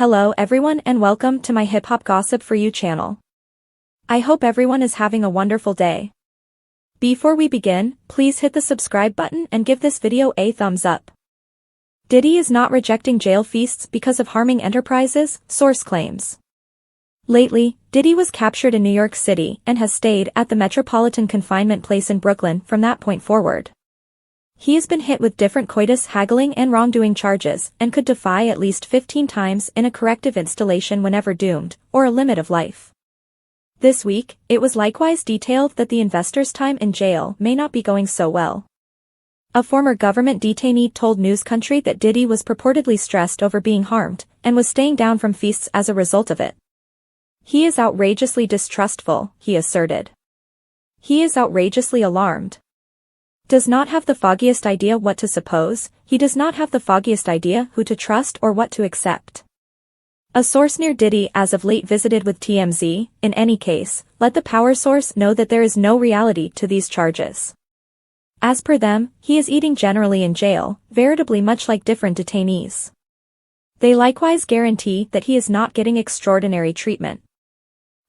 Hello everyone and welcome to my Hip Hop Gossip For You channel. I hope everyone is having a wonderful day. Before we begin, please hit the subscribe button and give this video a thumbs up. Diddy is not rejecting jail feasts because of harming enterprises, source claims. Lately, Diddy was captured in New York City and has stayed at the Metropolitan Confinement Place in Brooklyn from that point forward. He has been hit with different coitus haggling and wrongdoing charges and could defy at least 15 times in a corrective installation whenever doomed, or a limit of life. This week, it was likewise detailed that the investor's time in jail may not be going so well. A former government detainee told News Country that Diddy was purportedly stressed over being harmed, and was staying down from feasts as a result of it. He is outrageously distrustful, he asserted. He is outrageously alarmed. Does not have the foggiest idea what to suppose, he does not have the foggiest idea who to trust or what to accept. A source near Diddy as of late visited with TMZ, in any case, let the power source know that there is no reality to these charges. As per them, he is eating generally in jail, veritably much like different detainees. They likewise guarantee that he is not getting extraordinary treatment.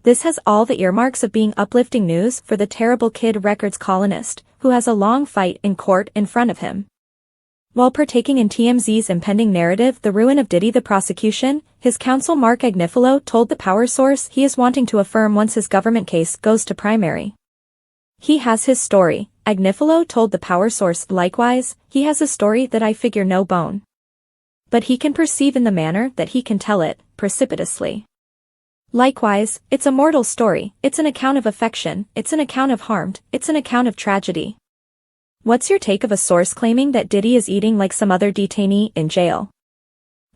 This has all the earmarks of being uplifting news for the terrible Kid Records colonist, who has a long fight in court in front of him. While partaking in TMZ's impending narrative The Ruin of Diddy the prosecution, his counsel Mark Agnifilo told the power source he is wanting to affirm once his government case goes to primary. He has his story, Agnifilo told the power source. Likewise, he has a story that I figure no bone. But he can perceive in the manner that he can tell it, precipitously. Likewise, it's a mortal story, it's an account of affection, it's an account of harmed, it's an account of tragedy. What's your take of a source claiming that Diddy is eating like some other detainee in jail?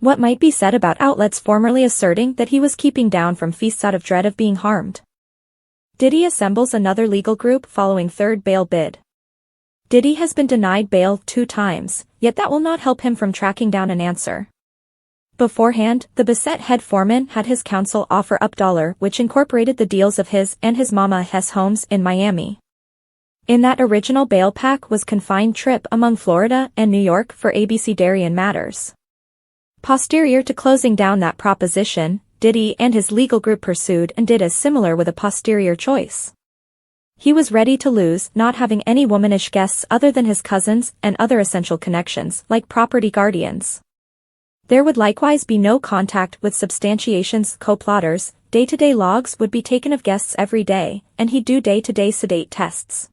What might be said about outlets formerly asserting that he was keeping down from feasts out of dread of being harmed? Diddy assembles another legal group following third bail bid. Diddy has been denied bail 2 times, yet that will not help him from tracking down an answer. Beforehand, the beset head foreman had his counsel offer up $, which incorporated the deals of his and his mama Hess homes in Miami. In that original bail pack was confined trip among Florida and New York for ABC Darien matters. Posterior to closing down that proposition, Diddy and his legal group pursued and did as similar with a posterior choice. He was ready to lose, not having any womanish guests other than his cousins and other essential connections, like property guardians. There would likewise be no contact with substantiation's co-plotters, day-to-day logs would be taken of guests every day, and he'd do day-to-day sedate tests.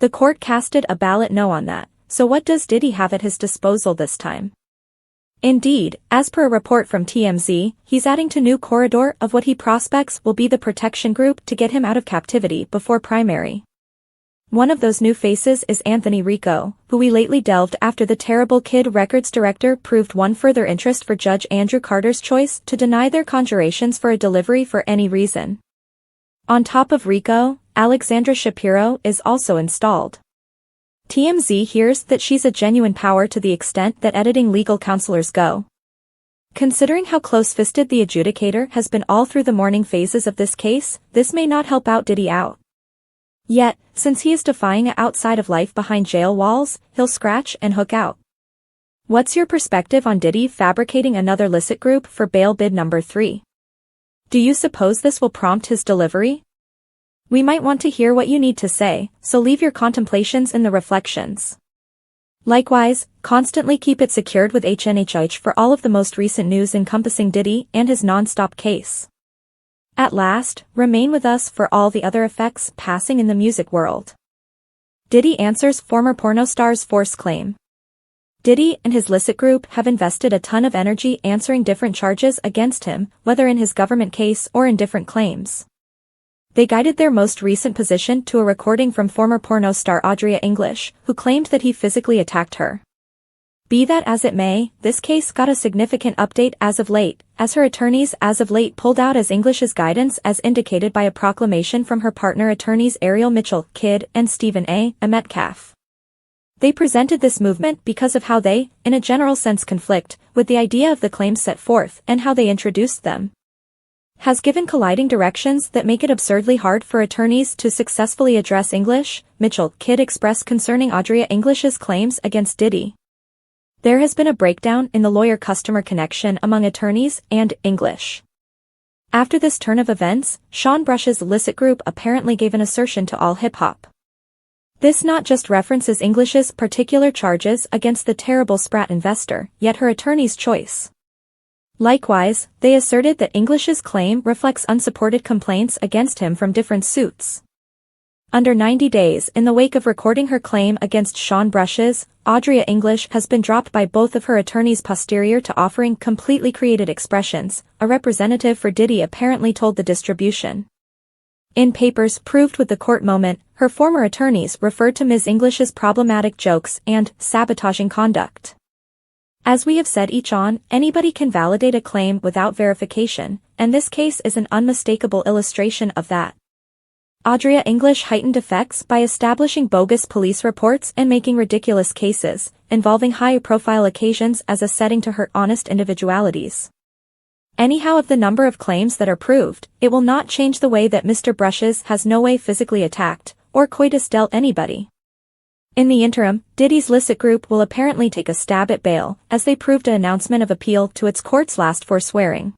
The court casted a ballot no on that, so what does Diddy have at his disposal this time? Indeed, as per a report from TMZ, he's adding to new corridor of what he prospects will be the protection group to get him out of captivity before primary. One of those new faces is Anthony Rico, who we lately delved after the terrible Kid Records director proved one further interest for Judge Andrew Carter's choice to deny their conjurations for a delivery for any reason. On top of Rico, Alexandra Shapiro is also installed. TMZ hears that she's a genuine power to the extent that editing legal counselors go. Considering how close-fisted the adjudicator has been all through the morning phases of this case, this may not help out Diddy out. Yet, since he is defying it outside of life behind jail walls, he'll scratch and hook out. What's your perspective on Diddy fabricating another licit group for bail bid number 3? Do you suppose this will prompt his delivery? We might want to hear what you need to say, so leave your contemplations in the reflections. Likewise, constantly keep it secured with HNHH for all of the most recent news encompassing Diddy and his non-stop case. At last, remain with us for all the other effects passing in the music world. Diddy answers former porno star's force claim. Diddy and his licit group have invested a ton of energy answering different charges against him, whether in his government case or in different claims. They guided their most recent position to a recording from former porno star Audria English, who claimed that he physically attacked her. Be that as it may, this case got a significant update as of late, as her attorneys as of late pulled out as English's guidance as indicated by a proclamation from her partner attorneys Ariel Mitchell, Kidd, and Stephen A. Metcalf. They presented this movement because of how they, in a general sense, conflict with the idea of the claims set forth and how they introduced them. Has given colliding directions that make it absurdly hard for attorneys to successfully address English, Mitchell, Kidd expressed concerning Audria English's claims against Diddy. There has been a breakdown in the lawyer-customer connection among attorneys and English. After this turn of events, Sean Brush's illicit group apparently gave an assertion to all hip-hop. This not just references English's particular charges against the terrible Spratt investor, yet her attorney's choice. Likewise, they asserted that English's claim reflects unsupported complaints against him from different suits. Under 90 days in the wake of recording her claim against Sean Brush's, Audria English has been dropped by both of her attorneys posterior to offering completely created expressions, a representative for Diddy apparently told the distribution. In papers proved with the court moment, her former attorneys referred to Ms. English's problematic jokes and sabotaging conduct. As we have said anybody can validate a claim without verification, and this case is an unmistakable illustration of that. Audria English heightened effects by establishing bogus police reports and making ridiculous cases, involving high-profile occasions as a setting to hurt honest individualities. Anyhow, of the number of claims that are proved, it will not change the way that Mr. Brushes has no way physically attacked, or coitus dealt anybody. In the interim, Diddy's licit group will apparently take a stab at bail, as they proved an announcement of appeal to its court's last forswearing.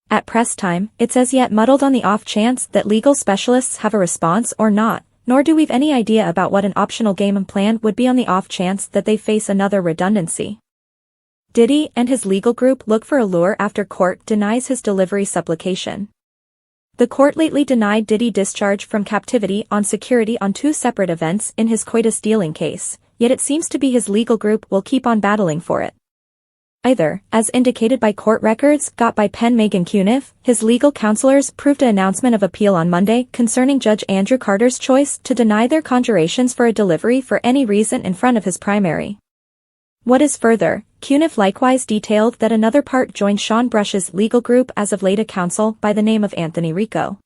At press time, it's as yet muddled on the off chance that legal specialists have a response or not, nor do we've any idea about what an optional game plan would be on the off chance that they face another redundancy. Diddy and his legal group look for a lure after court denies his delivery supplication. The court lately denied Diddy discharge from captivity on security on 2 separate events in his coitus dealing case, yet it seems to be his legal group will keep on battling for it. Either, as indicated by court records got by Penn Megan Cuniff, his legal counselors proved an announcement of appeal on Monday concerning Judge Andrew Carter's choice to deny their conjurations for a delivery for any reason in front of his primary. What is further, Cuniff likewise detailed that another part joined Sean Brush's legal group as of late, a counsel by the name of Anthony Rico.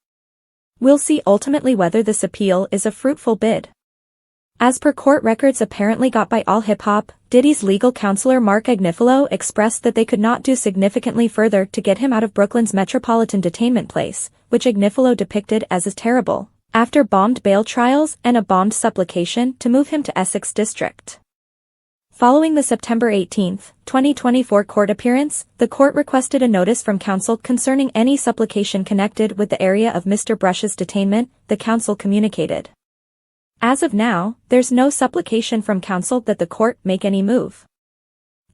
We'll see ultimately whether this appeal is a fruitful bid. As per court records apparently got by All Hip Hop, Diddy's legal counselor Mark Agnifilo expressed that they could not do significantly further to get him out of Brooklyn's Metropolitan Detainment Place, which Agnifilo depicted as terrible, after bombed bail trials and a bombed supplication to move him to Essex District. Following the September 18, 2024 court appearance, the court requested a notice from counsel concerning any supplication connected with the area of Mr. Brush's detainment, the counsel communicated. As of now, there's no supplication from counsel that the court make any move.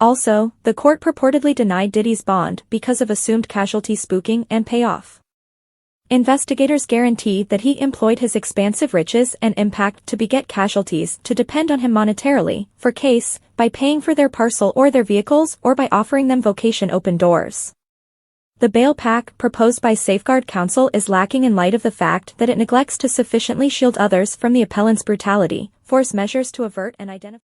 Also, the court purportedly denied Diddy's bond because of assumed casualty spooking and payoff. Investigators guarantee that he employed his expansive riches and impact to beget casualties to depend on him monetarily, for case, by paying for their parcel or their vehicles or by offering them vocation open doors. The bail pack proposed by Safeguard Counsel is lacking in light of the fact that it neglects to sufficiently shield others from the appellant's brutality, force measures to avert and identify